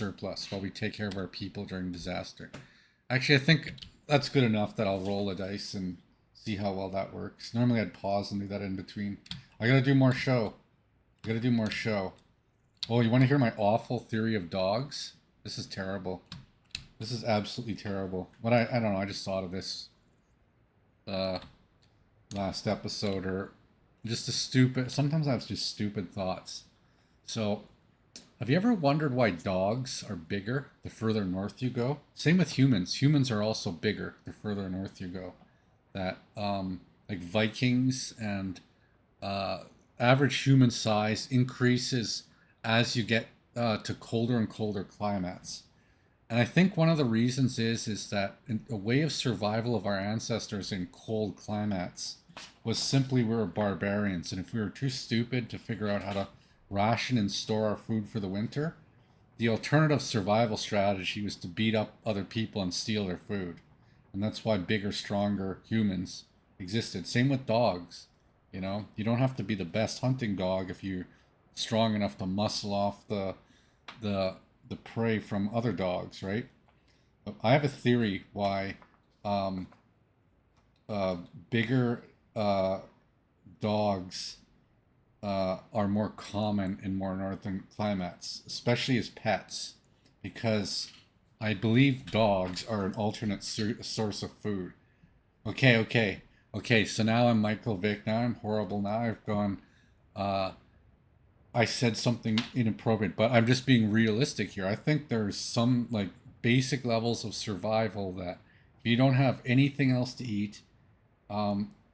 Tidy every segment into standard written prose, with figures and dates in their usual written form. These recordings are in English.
surplus while we take care of our people during disaster. Actually, I think that's good enough that I'll roll a dice and see how well that works. Normally I'd pause and do that in between. I gotta do more show. I gotta do more show. Oh, you want to hear my awful theory of dogs? This is terrible. This is absolutely terrible. But I don't know. I just thought of this uh, last episode, or just a stupid. Sometimes I have just stupid thoughts. So, have you ever wondered why dogs are bigger the further north you go? Same with humans. Humans are also bigger the further north you go. That like Vikings and uh, average human size increases as you get to colder and colder climates. And I think one of the reasons is that a way of survival of our ancestors in cold climates was simply we were barbarians, and if we were too stupid to figure out how to ration and store our food for the winter, the alternative survival strategy was to beat up other people and steal their food. And that's why bigger, stronger humans existed. Same with dogs. You don't have to be the best hunting dog if you're strong enough to muscle off the the prey from other dogs, right? I have a theory why um, uh, bigger uh, dogs are more common in more northern climates, especially as pets, because I believe dogs are an alternate source of food. Okay, okay, okay. So now I'm Michael Vick. Now I'm horrible. Now I've gone. Uh, I said something inappropriate, but I'm just being realistic here. I think there's some like basic levels of survival that if you don't have anything else to eat,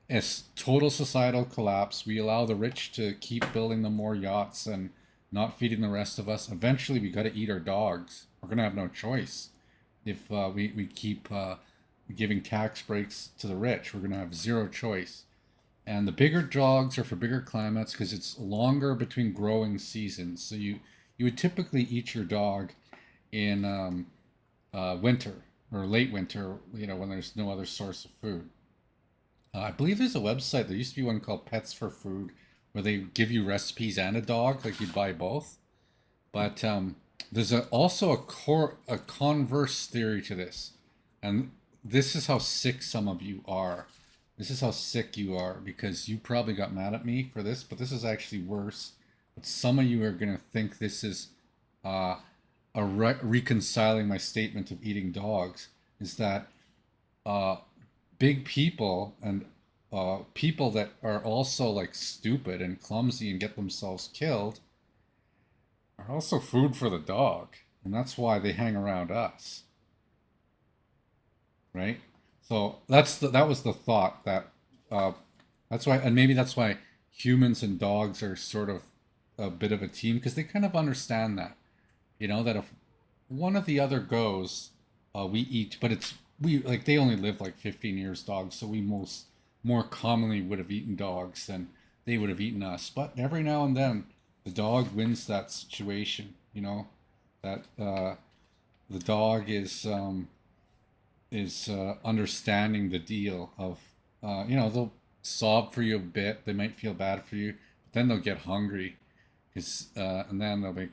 as total societal collapse, we allow the rich to keep building the more yachts and not feeding the rest of us. Eventually, we got to eat our dogs. We're gonna have no choice if we keep giving tax breaks to the rich. We're gonna have zero choice. And the bigger dogs are for bigger climates because it's longer between growing seasons. So you would typically eat your dog in winter or late winter, when there's no other source of food. I believe there's a website. There used to be one called Pets for Food, where they give you recipes and a dog, like you buy both. But there's also a converse theory to this, and this is how sick some of you are. This is how sick you are because you probably got mad at me for this, but this is actually worse. But some of you are gonna think this is uh, reconciling my statement of eating dogs. Is that uh, big people and people that are also like stupid and clumsy and get themselves killed are also food for the dog, and that's why they hang around us, right? So that was the thought that uh, that's why, and maybe that's why humans and dogs are sort of a bit of a team because they kind of understand that, that if one of the other goes, we eat, but it's we like they only live like 15 years, dogs, so we most more commonly would have eaten dogs than they would have eaten us. But every now and then, the dog wins that situation. That the dog is understanding the deal of they'll sob for you a bit, they might feel bad for you, but then they'll get hungry because and then they'll be